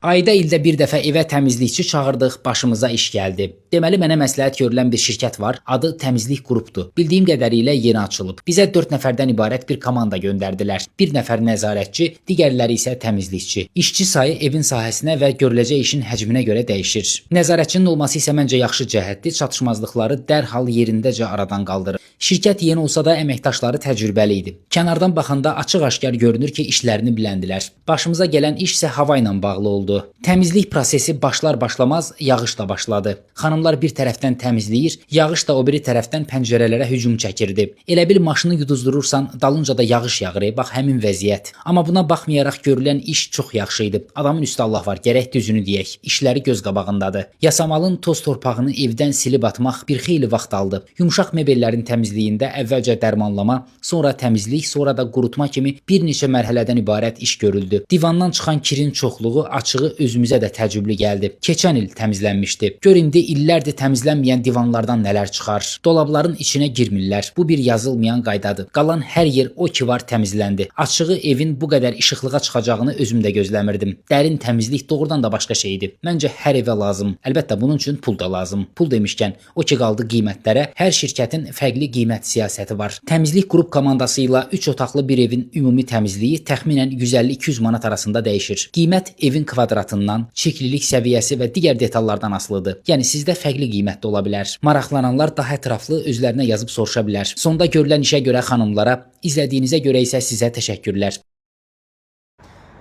Ayda ildə bir dəfə evə təmizlikçi çağırdıq, başımıza iş gəldi. Deməli mənə məsləhət görülən bir şirkət var. Adı Təmizlik Qrupdur. Bildiyim qədərilə yeni açılıb. Bizə 4 nəfərdən ibarət bir komanda göndərdilər. Bir nəfər nəzarətçi, digərləri isə təmizlikçi. İşçi sayı evin sahəsinə və görüləcək işin həcminə görə dəyişir. Nəzarətçinin olması isə məncə yaxşı cəhətdir. Çatışmazlıqları dərhal yerindəcə aradan qaldırır. Şirkət yeni olsa da əməkdaşları təcrübəli idi. Kənardan baxanda açıq-aşkar görünür ki, işlərini biləndilər. Başımıza gələn iş isə hava ilə bağlı oldu. Təmizlik prosesi başlar-başlamaz yağış da başladı. Xanımlar bir tərəfdən təmizləyir, yağış da o biri tərəfdən pəncərələrə hücum çəkirdi. Elə bil maşını yuduzdurursan, dalınca da yağış yağır. Bax həmin vəziyyət. Amma buna baxmayaraq görülən iş çox yaxşı idi. Adamın üstə Allah var, gərək düzünü deyək. İşləri göz qabağındadır. Yasamalın toz torpağını evdən silib atmaq bir xeyli vaxt aldı. Yumşaq mebellərin təmizliyində əvvəlcə dərmanlama, sonra təmizlik, sonra da qurutma kimi bir neçə mərhələdən ibarət iş görüldü. Divandan çıxan kirin çoxluğu açığı özümüzə də təəccüblü gəldi. Keçən il təmizlənmişdi. Gör indi illərdir təmizlənməyən divanlardan nələr çıxar. Dolabların içinə girmirlər. Bu bir yazılmayan qaydadır. Qalan hər yer o ki var təmizləndi. Açığı evin bu qədər işıqlığa çıxacağını özüm də gözləmirdim. Dərin təmizlik doğrudan da başqa şeydir. Məncə hər evə lazım. Əlbəttə bunun üçün pul da lazım. Pul demişkən, o ki qaldı qiymətlərə. Hər şirkətin fərqli qiymət siyasəti var. Təmizlik qrup komandası ilə 3 otaqlı bir evin ümumi təmizliyi təxminən 150-200 manat arasında dəyişir. Qiymət evin kvadratından, çirklilik səviyyəsi və digər detallardan asılıdır. Yəni sizdə fərqli qiymətdə ola bilər. Maraqlananlar daha ətraflı özlərinə yazıb soruşa bilər. Sonda görülən işə görə xanımlara, izlədiyinizə görə isə sizə təşəkkürlər.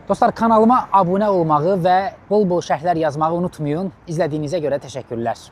Dostlar, kanalıma abunə olmağı və bol-bol şərhlər yazmağı unutmayın. İzlədiyinizə görə təşəkkürlər.